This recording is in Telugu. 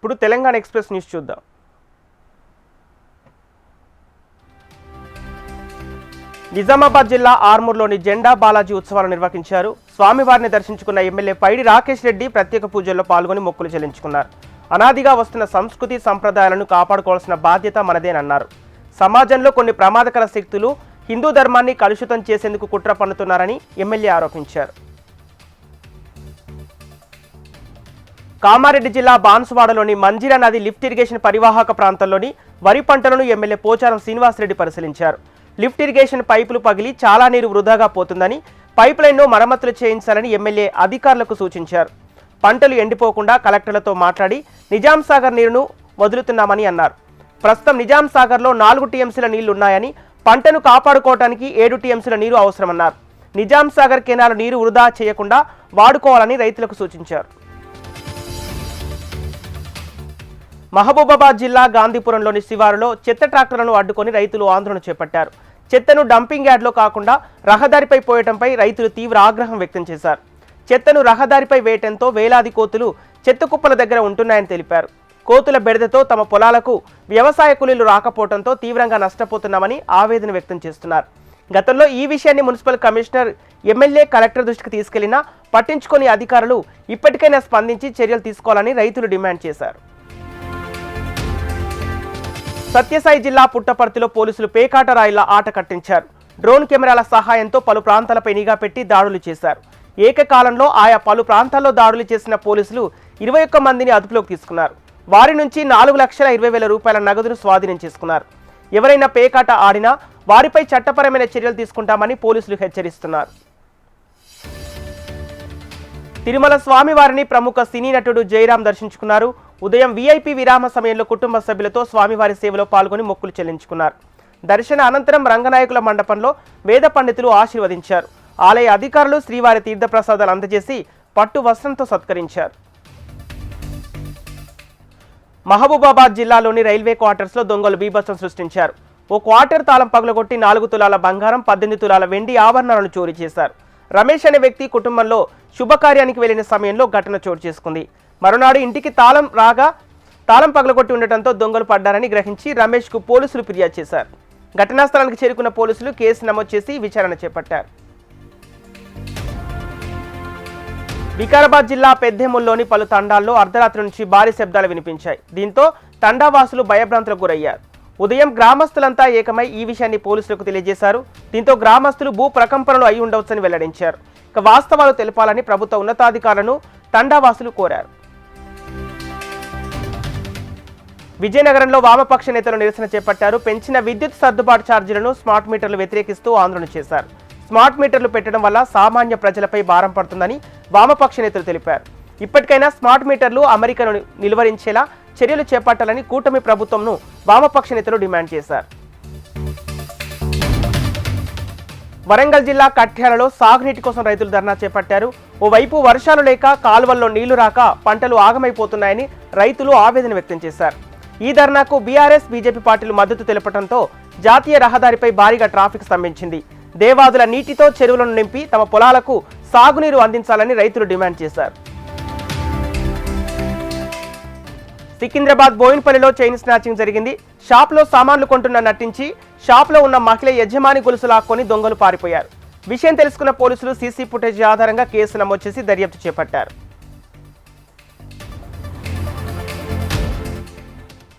ఇప్పుడు తెలంగాణ ఎక్స్‌ప్రెస్ న్యూస్ చూద్దాం. నిజామాబాద్ జిల్లా ఆర్మూర్లోని జెండా బాలాజీ ఉత్సవాలు నిర్వహించారు. స్వామివారిని దర్శించుకున్న ఎమ్మెల్యే పైడి రాకేష్ రెడ్డి ప్రత్యేక పూజల్లో పాల్గొని మొక్కులు చెల్లించుకున్నారు. అనాదిగా వస్తున్న సంస్కృతి సంప్రదాయాలను కాపాడుకోవాల్సిన బాధ్యత మనదేనన్నారు. సమాజంలో కొన్ని ప్రమాదకర శక్తులు హిందూ ధర్మాన్ని కలుషితం చేసేందుకు కుట్ర పన్నుతున్నారని ఎమ్మెల్యే ఆరోపించారు. కామారెడ్డి జిల్లా బాన్సువాడలోని మంజీరా నది లిఫ్ట్ ఇరిగేషన్ పరివాహక ప్రాంతంలోని వరి పంటలను ఎమ్మెల్యే పోచారం శ్రీనివాసరెడ్డి పరిశీలించారు. లిఫ్ట్ ఇరిగేషన్ పైపులు పగిలి చాలా నీరు వృధాగా పోతుందని, పైప్ లైన్ను మరమ్మతులు చేయించాలని ఎమ్మెల్యే అధికారులకు సూచించారు. పంటలు ఎండిపోకుండా కలెక్టర్లతో మాట్లాడి నిజాం సాగర్ నీరును వదులుతున్నామని అన్నారు. ప్రస్తుతం నిజాం సాగర్లో 4 టీఎంసీల నీళ్లున్నాయని, పంటను కాపాడుకోవడానికి 7 టీఎంసీల నీరు అవసరమన్నారు. నిజాం సాగర్ కెనాల్ నీరు వృధా చేయకుండా వాడుకోవాలని రైతులకు సూచించారు. మహబూబాబాద్ జిల్లా గాంధీపురంలోని శివారులో చెత్త ట్రాక్టర్లను అడ్డుకొని రైతులు ఆందోళన చేపట్టారు. చెత్తను డంపింగ్ యార్డ్లో కాకుండా రహదారిపై పోయటంపై రైతులు తీవ్ర ఆగ్రహం వ్యక్తం చేశారు. చెత్తను రహదారిపై వేయటంతో వేలాది కోతులు చెత్త కుప్పల దగ్గర ఉంటున్నాయని తెలిపారు. కోతుల బెడదతో తమ పొలాలకు వ్యవసాయ కూలీలు రాకపోవడంతో తీవ్రంగా నష్టపోతున్నామని ఆవేదన వ్యక్తం చేస్తున్నారు. గతంలో ఈ విషయాన్ని మున్సిపల్ కమిషనర్, ఎమ్మెల్యే, కలెక్టర్ దృష్టికి తీసుకెళ్లినా పట్టించుకొని అధికారులు ఇప్పటికైనా స్పందించి చర్యలు తీసుకోవాలని రైతులు డిమాండ్ చేశారు. సత్యసాయి జిల్లా పుట్టపర్తిలో పోలీసులు పేకాట రాయిల ఆట కట్టించారు. డ్రోన్ కెమెరాల సహాయంతో పలు ప్రాంతాలపై నిఘా పెట్టి దాడులు చేశారు. ఏకకాలంలో ఆయా పలు ప్రాంతాల్లో దాడులు చేసిన పోలీసులు 21 మందిని అదుపులోకి తీసుకున్నారు. వారి నుంచి 4,20,000 రూపాయల నగదును స్వాధీనం చేసుకున్నారు. ఎవరైనా పేకాట ఆడినా వారిపై చట్టపరమైన చర్యలు తీసుకుంటామని పోలీసులు హెచ్చరిస్తున్నారు. తిరుమల స్వామివారిని ప్రముఖ సినీ నటుడు జయరాం దర్శించుకున్నారు. ఉదయం వీఐపీ విరామ సమయంలో కుటుంబ సభ్యులతో స్వామివారి సేవలో పాల్గొని మొక్కులు చెల్లించుకున్నారు. దర్శన అనంతరం రంగనాయకుల మండపంలో వేద పండితులు ఆశీర్వదించారు. ఆలయ అధికారులు శ్రీవారి తీర్థప్రసాదాలు అందజేసి పట్టు వస్త్రంతో సత్కరించారు. మహబూబాబాద్ జిల్లాలోని రైల్వే క్వార్టర్స్లో దొంగలు బీభత్సం సృష్టించారు. ఓ క్వార్టర్ తాళం పగలగొట్టి 4 తులాల బంగారం, 18 తులాల వెండి ఆభరణాలను చోరీ చేశారు. రమేష్ అనే వ్యక్తి కుటుంబంలో శుభకార్యానికి వెళ్లిన సమయంలో ఘటన చోటు చేసుకుంది. మరునాడు ఇంటికి తాళం పగలగొట్టి ఉండటంతో దొంగలు పడ్డారని గ్రహించి రమేష్కు పోలీసులు ఫిర్యాదు చేశారు. ఘటనా స్థలానికి చేరుకున్న పోలీసులు కేసు నమోదు చేసి విచారణ చేపట్టారు. వికారాబాద్ జిల్లా పెద్దేముల్లోని పలు తండాల్లో అర్ధరాత్రి నుంచి భారీ శబ్దాలు వినిపించాయి. దీంతో తండావాసులు భయభ్రాంతులకు గురయ్యారు. ఉదయం గ్రామస్తులంతా ఏకమై ఈ విషయాన్ని పోలీసులకు తెలియజేశారు. దీంతో గ్రామస్తులు భూ ప్రకంపనలు అయి ఉండవచ్చని వెల్లడించారు. ఇక వాస్తవాలు తెలపాలని ప్రభుత్వ ఉన్నతాధికారులను తండావాసులు కోరారు. విజయనగరంలో వామపక్ష నేతలు నిరసన చేపట్టారు. పెంచిన విద్యుత్ సర్దుబాటు ఛార్జీలను స్మార్ట్ మీటర్లు వ్యతిరేకిస్తూ ఆందోళన చేశారు. స్మార్ట్ మీటర్లు పెట్టడం వల్ల సామాన్య ప్రజలపై భారం పడుతుందని వామపక్ష నేతలు తెలిపారు. ఇప్పటికైనా స్మార్ట్ మీటర్లు అమెరికాను నిలువరించేలా చర్యలు చేపట్టాలని కూటమి ప్రభుత్వంను వామపక్ష నేతలు డిమాండ్ చేశారు. వరంగల్ జిల్లా కట్యాలలో సాగునీటి కోసం రైతులు ధర్నా చేపట్టారు. ఓవైపు వర్షాలు లేక కాలువల్లో నీళ్లు రాక పంటలు ఆగమైపోతున్నాయని రైతులు ఆవేదన వ్యక్తం చేశారు. ఈ ధర్నాకు బీఆర్ఎస్, బీజేపీ పార్టీలు మద్దతు తెలపడంతో జాతీయ రహదారిపై భారీగా ట్రాఫిక్ స్తంభించింది. దేవాదుల నీటితో చెరువులను నింపి తమ పొలాలకు సాగునీరు అందించాలని రైతులు డిమాండ్ చేశారు. సికింద్రాబాద్ బోయిన్పల్లిలో చైన్ స్నాచింగ్ జరిగింది. షాప్లో సామాన్లు కొంటున్న నటించి షాప్లో ఉన్న మహిళ యజమాని గొలుసు లాక్కొని దొంగలు పారిపోయారు. విషయం తెలుసుకున్న పోలీసులు సీసీ ఫుటేజ్ ఆధారంగా కేసు నమోదు చేసి దర్యాప్తు చేపట్టారు.